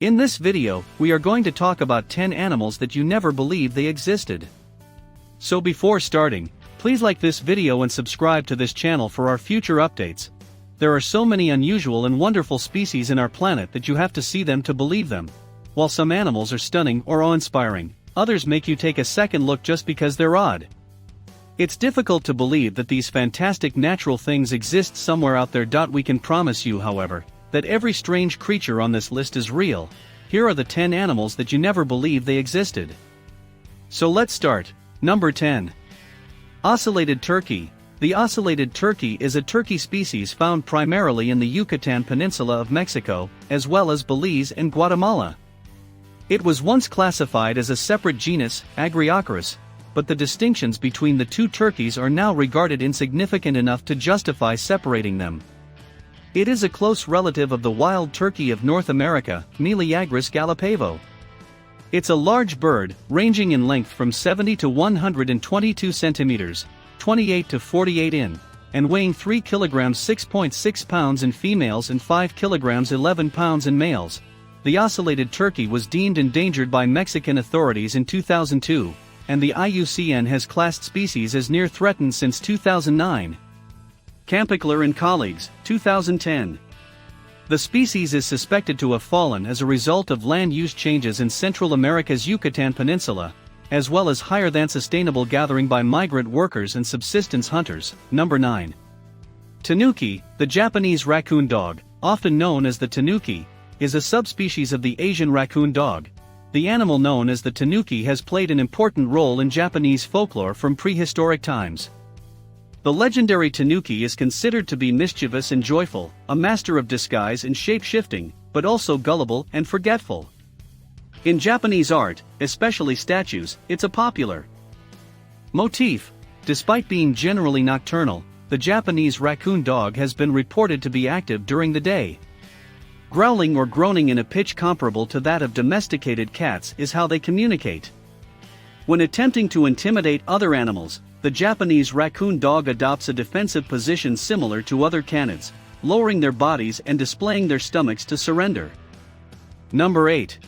In this video, we are going to talk about 10 animals that you never believed they existed. So before starting, please like this video and subscribe to this channel for our future updates. There are so many unusual and wonderful species in our planet that you have to see them to believe them. While some animals are stunning or awe-inspiring, others make you take a second look just because they're odd. It's difficult to believe that these fantastic natural things exist somewhere out there. We can promise you, however, that every strange creature on this list is real. Here are the 10 animals that you never believed they existed. So let's start. Number 10. Ocellated turkey. The ocellated turkey is a turkey species found primarily in the Yucatan Peninsula of Mexico, as well as Belize and Guatemala. It was once classified as a separate genus, Agriochorus, but the distinctions between the two turkeys are now regarded insignificant enough to justify separating them. It is a close relative of the wild turkey of North America, Meleagris gallipevo. It's a large bird, ranging in length from 70 to 122 centimeters, 28 to 48 in, and weighing 3 kilograms 6.6 pounds in females and 5 kilograms 11 pounds in males. The ocellated turkey was deemed endangered by Mexican authorities in 2002, and the IUCN has classed species as near threatened since 2009. Campickler and colleagues, 2010. The species is suspected to have fallen as a result of land use changes in Central America's Yucatan Peninsula, as well as higher than sustainable gathering by migrant workers and subsistence hunters. Number 9. Tanuki, the Japanese raccoon dog, often known as the tanuki, is a subspecies of the Asian raccoon dog. The animal known as the tanuki has played an important role in Japanese folklore from prehistoric times. The legendary tanuki is considered to be mischievous and joyful, a master of disguise and shape-shifting, but also gullible and forgetful. In Japanese art, especially statues, it's a popular motif. Despite being generally nocturnal, the Japanese raccoon dog has been reported to be active during the day. Growling or groaning in a pitch comparable to that of domesticated cats is how they communicate. When attempting to intimidate other animals, the Japanese raccoon dog adopts a defensive position similar to other canids, lowering their bodies and displaying their stomachs to surrender. Number 8.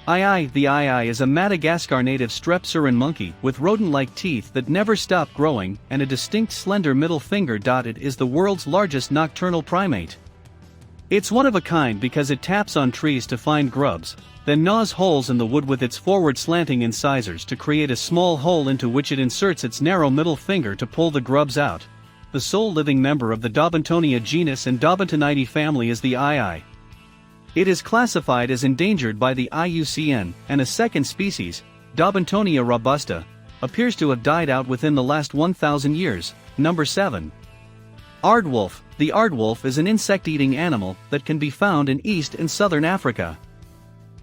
Ai. The Ai is a Madagascar native strepsirrhine monkey with rodent-like teeth that never stop growing and a distinct slender middle finger. It is the world's largest nocturnal primate. It's one of a kind because it taps on trees to find grubs, then gnaws holes in the wood with its forward slanting incisors to create a small hole into which it inserts its narrow middle finger to pull the grubs out. The sole living member of the Daubentonia genus and Daubentonidae family is the Ai. It is classified as endangered by the IUCN, and a second species, Daubentonia robusta, appears to have died out within the last 1,000 years. Number 7. Aardwolf. The aardwolf is an insect-eating animal that can be found in East and Southern Africa.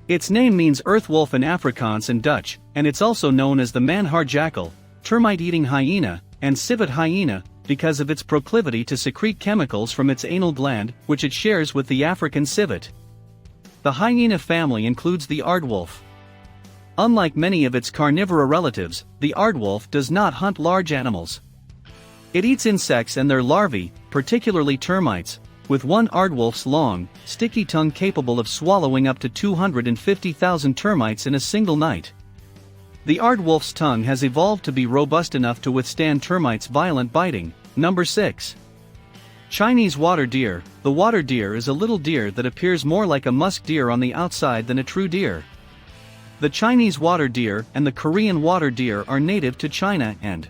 Its name means earth wolf in Afrikaans and Dutch, and it's also known as the manhar jackal, termite-eating hyena, and civet hyena, because of its proclivity to secrete chemicals from its anal gland, which it shares with the African civet. The hyena family includes the aardwolf. Unlike many of its carnivora relatives, the aardwolf does not hunt large animals. It eats insects and their larvae, particularly termites, with one aardwolf's long, sticky tongue capable of swallowing up to 250,000 termites in a single night. The aardwolf's tongue has evolved to be robust enough to withstand termites' violent biting. Number 6. Chinese water deer. The water deer is a little deer that appears more like a musk deer on the outside than a true deer. The Chinese water deer and the Korean water deer are native to China and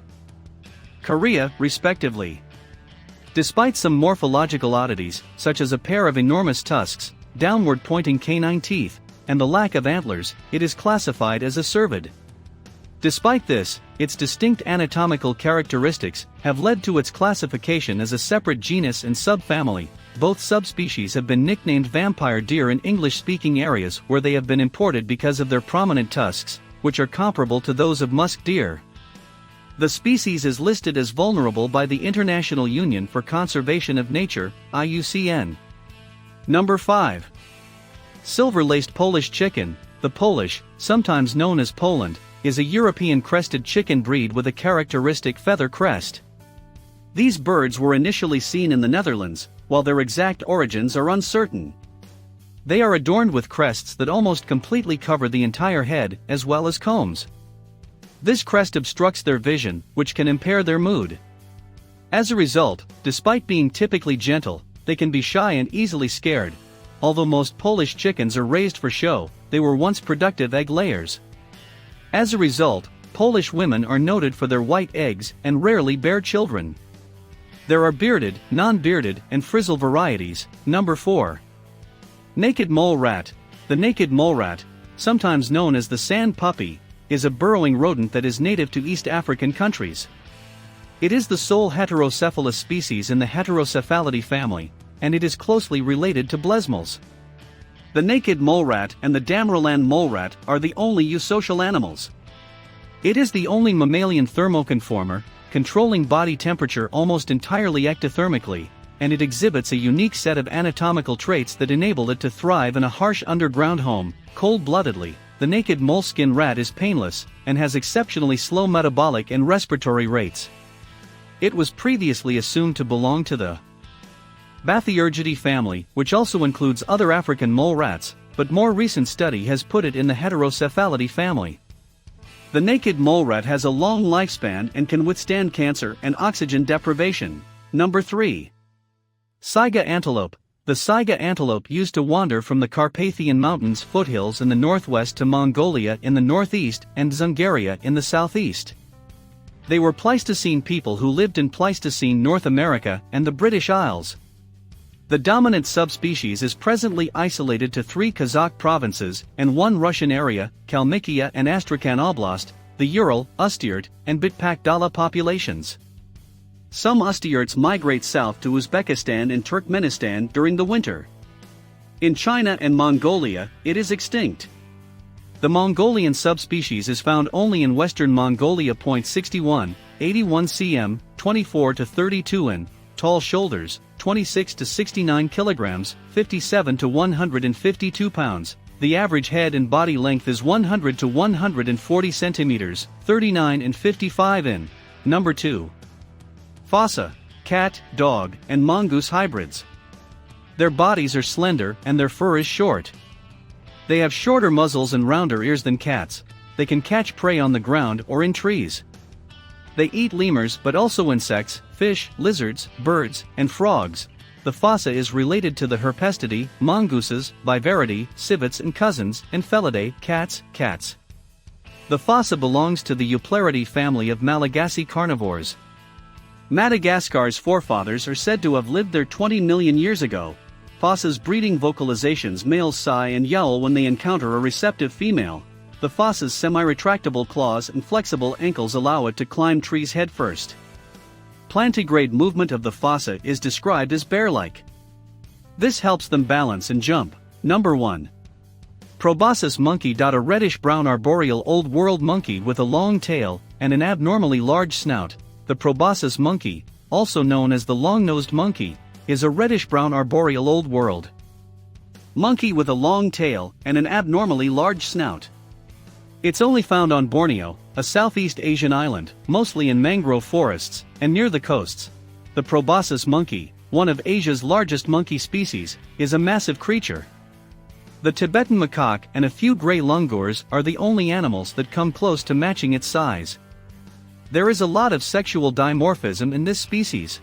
Korea, respectively. Despite some morphological oddities, such as a pair of enormous tusks, downward-pointing canine teeth, and the lack of antlers, it is classified as a cervid. Despite this, its distinct anatomical characteristics have led to its classification as a separate genus and subfamily. Both subspecies have been nicknamed vampire deer in English-speaking areas where they have been imported because of their prominent tusks, which are comparable to those of musk deer. The species is listed as vulnerable by the International Union for Conservation of Nature, IUCN. Number 5. Silver-laced Polish chicken. The Polish, sometimes known as Poland, is a European crested chicken breed with a characteristic feather crest. These birds were initially seen in the Netherlands, while their exact origins are uncertain. They are adorned with crests that almost completely cover the entire head, as well as combs. This crest obstructs their vision, which can impair their mood. As a result, despite being typically gentle, they can be shy and easily scared. Although most Polish chickens are raised for show, they were once productive egg layers. As a result, Polish women are noted for their white eggs and rarely bear children. There are bearded, non-bearded, and frizzle varieties. Number 4. Naked mole rat. The naked mole rat, sometimes known as the sand puppy, is a burrowing rodent that is native to East African countries. It is the sole heterocephalous species in the Heterocephalidae family, and it is closely related to blesmols. The naked mole rat and the Damroland mole rat are the only eusocial animals. It is the only mammalian thermoconformer, controlling body temperature almost entirely ectothermically, and it exhibits a unique set of anatomical traits that enable it to thrive in a harsh underground home, cold-bloodedly. The naked moleskin rat is painless, and has exceptionally slow metabolic and respiratory rates. It was previously assumed to belong to the Bathyergidae family, which also includes other African mole rats, but more recent study has put it in the Heterocephalidae family. The naked mole rat has a long lifespan and can withstand cancer and oxygen deprivation. Number 3. Saiga antelope. The Saiga antelope used to wander from the Carpathian Mountains foothills in the northwest to Mongolia in the northeast and Zungaria in the southeast. They were Pleistocene people who lived in Pleistocene North America and the British Isles. The dominant subspecies is presently isolated to 3 Kazakh provinces and 1 Russian area, Kalmykia and Astrakhan Oblast, the Ural, Ustyurt, and Bitpak-Dala populations. Some Ustyrts migrate south to Uzbekistan and Turkmenistan during the winter. In China and Mongolia, it is extinct. The Mongolian subspecies is found only in western Mongolia. 61, 81 cm, 24 to 32 in, tall shoulders, 26 to 69 kilograms, 57 to 152 pounds. The average head and body length is 100 to 140 centimeters, 39 and 55 in. Number 2. Fossa, cat, dog, and mongoose hybrids. Their bodies are slender and their fur is short. They have shorter muzzles and rounder ears than cats. They can catch prey on the ground or in trees. They eat lemurs but also insects, fish, lizards, birds, and frogs. The fossa is related to the Herpestidae, mongooses, Viveridae, civets and cousins, and Felidae, cats. The fossa belongs to the Eupleridae family of Malagasy carnivores. Madagascar's forefathers are said to have lived there 20 million years ago. Fossa's breeding vocalizations: males sigh and yowl when they encounter a receptive female. The fossa's semi-retractable claws and flexible ankles allow it to climb trees headfirst. Plantigrade movement of the fossa is described as bear-like. This helps them balance and jump. Number 1. Proboscis monkey. A reddish-brown arboreal Old World monkey with a long tail and an abnormally large snout. The Proboscis monkey, also known as the long-nosed monkey, is a reddish-brown arboreal Old World monkey with a long tail and an abnormally large snout. It's only found on Borneo, a Southeast Asian island, mostly in mangrove forests and near the coasts. The Proboscis monkey, one of Asia's largest monkey species, is a massive creature. The Tibetan macaque and a few gray langurs are the only animals that come close to matching its size. There is a lot of sexual dimorphism in this species.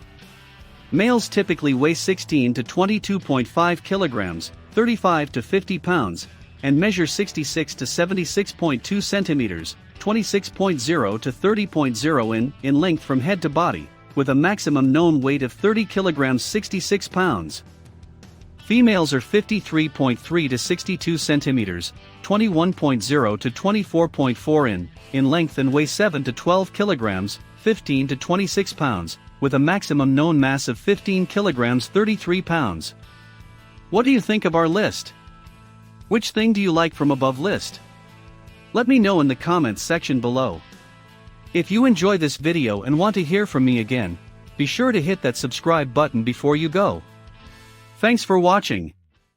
Males typically weigh 16 to 22.5 kilograms, 35 to 50 pounds, and measure 66 to 76.2 centimeters, 26.0 to 30.0 in length from head to body, with a maximum known weight of 30 kilograms, 66 pounds. Females are 53.3 to 62 centimeters, 21.0 to 24.4 in length and weigh 7 to 12 kilograms, 15 to 26 pounds, with a maximum known mass of 15 kilograms, 33 pounds. What do you think of our list? Which thing do you like from above list? Let me know in the comments section below. If you enjoy this video and want to hear from me again, be sure to hit that subscribe button before you go. Thanks for watching.